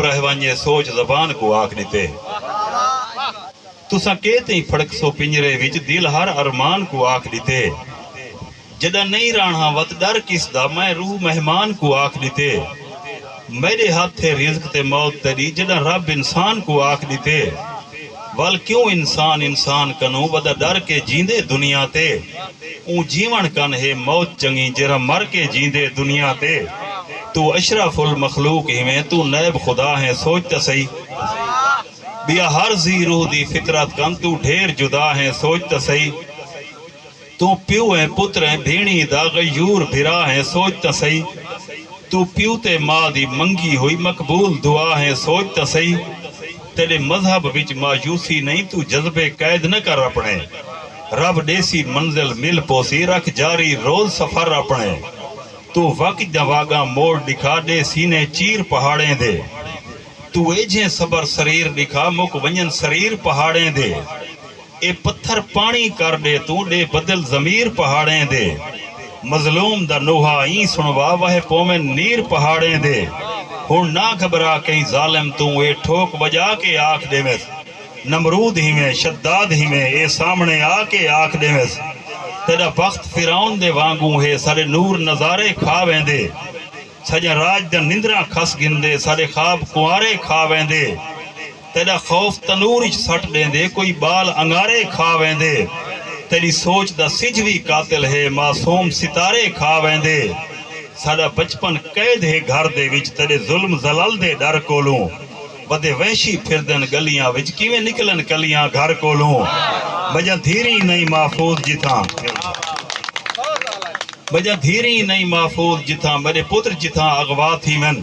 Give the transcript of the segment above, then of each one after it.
بہوانجے سوچ زبان کو آکھ دیتے تساں کہتے ہی پھڑک سو پنجرے وچ دل ہر ارمان کو آکھ دیتے جدہ نہیں رانہا وط ڈر کس دا میں روح مہمان کو آکھ دیتے میرے ہاتھ تھے رزق تے موت تری جدہ رب انسان کو آکھ دیتے وال کیوں انسان کنو ودا ڈر کے جیندے دنیا تے اون جیون کن ہے موت چنگی جرا مر کے جیندے دنیا تے تو اشرف المخلوق ہی میں تو نیب خدا ہے سوچتا صحیح بیا ہر زی روح دی فطرت کن تو ڈھیر جدا ہے سوچتا صحیح تو پیو ہے پتر ہے بھینی دا غیور بھرا ہے سوچتا صحیح تو پیو تے ماں دی منگی ہوئی مقبول دعا ہے سوچتا صحیح تیرے مذہب وچ مایوسی نہیں تو جذبے قید نہ کر اپنے رب دیسی منزل مل پوسی رکھ جاری روز سفر اپنے تو وقت جواگا موڑ دکھا دے سینے چیر پہاڑیں دے تو ایجھیں صبر سریر دکھا مک ونجن سریر پہاڑیں دے اے پتھر پانی کر دے تو دے بدل ضمیر پہاڑیں دے مظلوم دا نوحا این سنوا وہ پومن نیر پہاڑیں دے ہون نہ گھبرا کہیں ظالم تو اے ٹھوک بجا کے آکھ دے میں نمرود ہی میں شداد ہی میں اے سامنے آ کے آکھ دے میں تیرا وقت فیرون دے وانگوں ہے سارے نور نظارے کھاویں دے سجا راج دا نندرہ کھس گندے سارے خواب کوارے کھاویں دے تیرا خوف تنورچ سٹ دیں دے کوئی بال انگارے کھاویں دے تیری سوچ دا سجوی قاتل ہے معصوم ستارے کھاویں دے ساڑا بچپن قید ہے گھر دے وچ تیرے ظلم زلال دے ڈر کولوں ودے وحشی پھردن گلیاں وچ کیویں نکلن کلیاں گھر کولوں بجا دھیری نہیں محفوظ جتھاں بجا دھیری نہیں محفوظ جتھاں میرے پتر جتھاں اغوا تھی من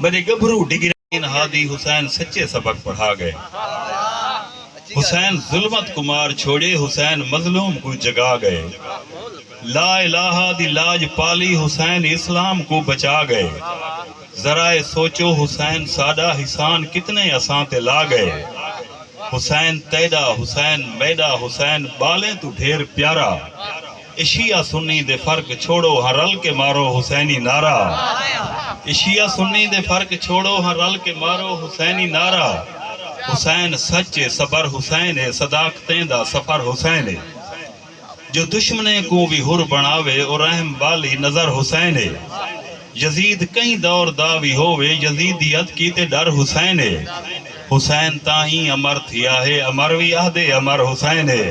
میرے گبھرو ڈگرین ہادی حسین سچے سبق پڑھا گئے حسین ظلمت کمار چھوڑے حسین مظلوم کو جگا گئے لا الہ دی لاج پالی حسین اسلام کو بچا گئے ذرائع سوچو حسین سادہ حسان کتنے اساں تے لا گئے حسین تیدا حسین میدا حسین بالیں تو ڈھیر پیارا اشیاء سنی دے فرق چھوڑو ہر رل کے مارو حسینی نعرہ اشیاء سنی دے فرق چھوڑو ہر رل کے مارو حسینی نعرہ حسین سچے صبر حسین ہے صداقتیں دا سفر حسین ہے جو دشمنے کو بھی ہر بناوے اور رحم والی نظر حسین ہے یزید کہیں دور داوی ہووے یزیدیت کی تے ڈر حسین ہے حسین تاہیں امر تھیا ہے امر وی عہدے امر حسین ہے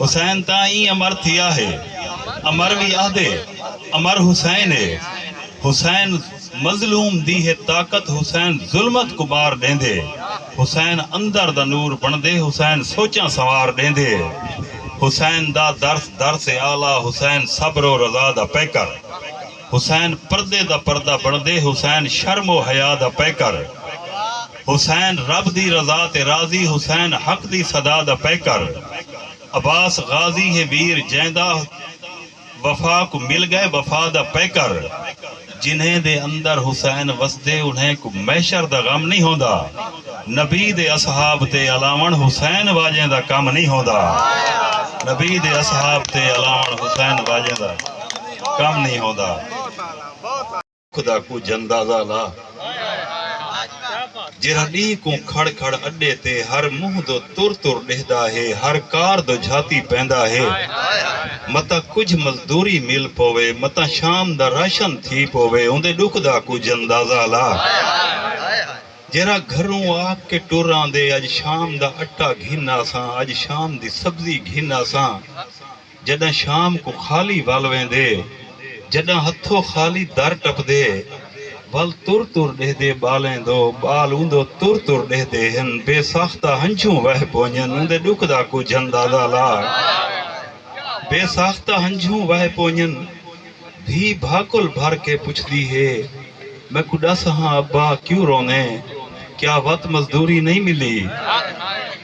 حسین تاہیں امر تھیا ہے امر وی عہدے امر حسین ہے حسین مظلوم دی ہے طاقت حسین ظلمت کو بار دیں دے حسین اندر دا نور بن دے حسین سوچاں سوار دیں دے حسین دا درس اعلیٰ حسین صبر و رضا دا پیکر حسین پردے دا پردہ بن دے حسین شرم و حیا دا پیکر حسین رب دی رضا تے راضی حسین حق دی صدا دا پیکر عباس غازی ہے ویر جیندہ وفا کو مل گئے وفا دا پیکر جنہیں دے اندر حسین وسدے انہیں کو محشر دا غم نہیں ہوندا نبی دے اصحاب تے علاوہ حسین واجیں دا کم نہیں ہوندا نبی دے اصحاب تے علاوہ حسین واجیں دا کم نہیں ہوندا خدا کو جندازہ لا جرا ڈی کو کھڑ کھڑ اڈے تے ہر منہ دو تر تر ڈہدا ہے ہر کار دو جھاتی پیندا ہے متا کچھ مزدوری مل پوے متا شام دا راشن تھی پوے اوندے ڈک دا کچھ اندازہ لا جرا گھروں آگ کے ٹوراں دے اج شام دا اٹا گھنا ساں اج شام دی سبزی گھنا ساں جدہ شام کو خالی والویں دے جدہ ہتھو خالی در ٹپ دے ول تر تر دے دے بالیں دو بال اوندو تر تر دے دے ہن بے ساختہ ہنچوں وہ پونجن اوندے ڈک دا کو جندازہ لا بے ساختہ ہنچوں وہ پونجن بھی بھاکل بھر کے پوچھ دی ہے میں کڈا سہاں ابا کیوں رونے کیا وقت مزدوری نہیں ملی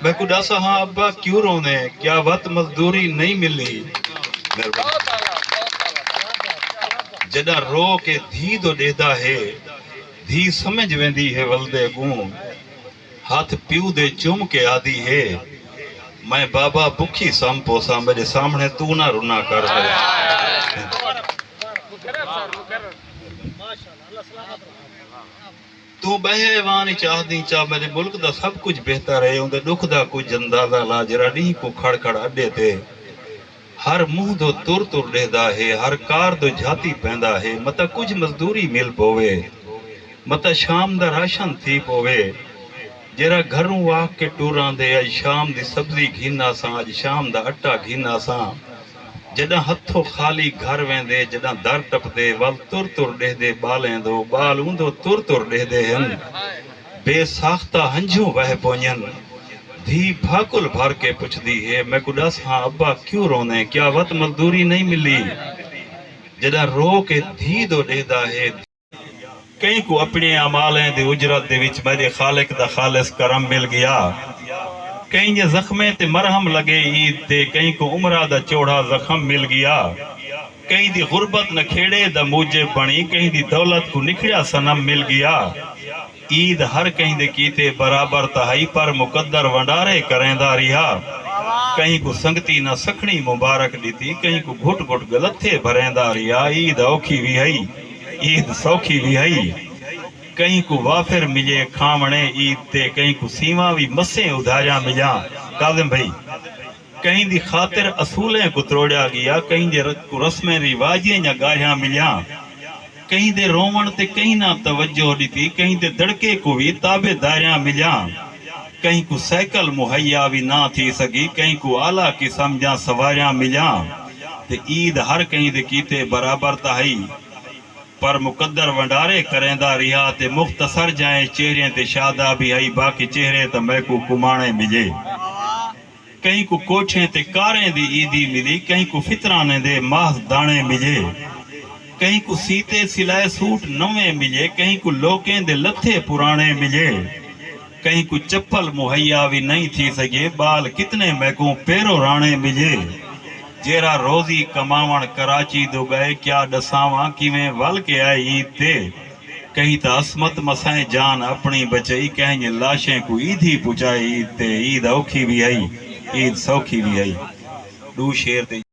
میں کڈا سہاں ابا کیوں رونے کیا وقت مزدوری نہیں ملی جدہ رو کے دھی دو دیدا ہے دھی سمجھ ویندی ہے ولدے گوں ہاتھ پیو دے چوم کے آدھی ہے میں بابا بکھی سام پوسا میرے سامنے تو نہ رونا کر دے تو بہوان چاہدی چاہ میرے ملک دا سب کچھ بہتر ہے اندر دکھ دا کچھ اندازہ لا جرا نہیں کو کھڑ کھڑ اڈے تے ہر منہ دو تر تر ڈہدا ہے ہر کار دو جھاتی پیندا ہے متا کچھ مزدوری مل پوے متا شام دا راشن تھی پوے جرا گھروں واہ کے ٹوران دے اج شام دی سبزی گھینا ساں اج شام دا اٹا گھینا ساں جدہ ہتھو خالی گھر ویندے جدہ در ٹپ دے وال تر تر ڈہ دے بالیں دو بال اندو تر تر ڈہ دے ہن بے ساختہ ہنجوں وہ پونین دھی بھاکل بھر کے پچھ دی ہے میں کو ڈس ہاں ابا کیوں رونے کیا وقت مزدوری نہیں ملی جدہ رو کے دھی دو ڈہ دا ہے کہیں کو اپنے عمالیں دے اجرت دے وچ میرے خالق دا خالص کرم مل گیا کہیں یہ زخمیں تے مرہم لگے عید تے کہیں کو عمرہ دا چوڑا زخم مل گیا کہیں دی غربت نہ کھیڑے دا موجب بنی کہیں دی دولت کو نکھڑیا سنم مل گیا عید ہر کہیں دے کیتے برابر تہائی پر مقدر ونڈارے کریں دا رہا کہیں کو سنگتی نہ سکھنی مبارک دیتی کہیں کو گھٹ گھٹ گلتھے بھریں دا رہا عید اوکھی بھی ہے عید سوکھی بھی ہے کہیں کو وافر ملے کھامنے عید تے کہیں کو سیما بھی مسیں ادھاریا مجاں کاظم بھائی کہیں دی خاطر اصولیں کو تروڑیا گیا کہیں دے رسمیں رواجیں یا گاہیاں ملیاں کہیں دے رومن تے کہیں نہ توجہ دیتی کہیں دے دڑکے کو بھی تابع داریاں ملیاں کہیں کو سائیکل مہیا بھی نہ تھی سگی کہیں کو اعلیٰ قسم جاں سواریاں ملیاں تے عید ہر کہیں دے کیتے برابر تہائی پر مقدر ونڈارے کریں دا رہا تے مختصر جائیں چہریں تے شادہ بھی آئی باقی چہرے تے میں کو کمانے ملے کہیں کو کوٹھیں تے کاریں دی عیدی ملی کہیں کو فطرانے دے ماہز دانے ملے کہیں کو سیتے سلائے سوٹ نویں ملے کہیں کو لوکیں دے لتھے پرانے ملے کہیں کو چپل مہیا بھی نہیں تھی سگے بال کتنے میں کو پیرو رانے ملے جیرا روزی کماون کراچی دو گئے کیا ڈساواں کی میں ول کے آئے عید تے کہیں تا عصمت مسائیں جان اپنی بچائی کہیں یہ لاشیں کو عید ہی پچائے عید تے عید اوکھی بھی آئی عید سوکھی بھی آئی دو شیر تے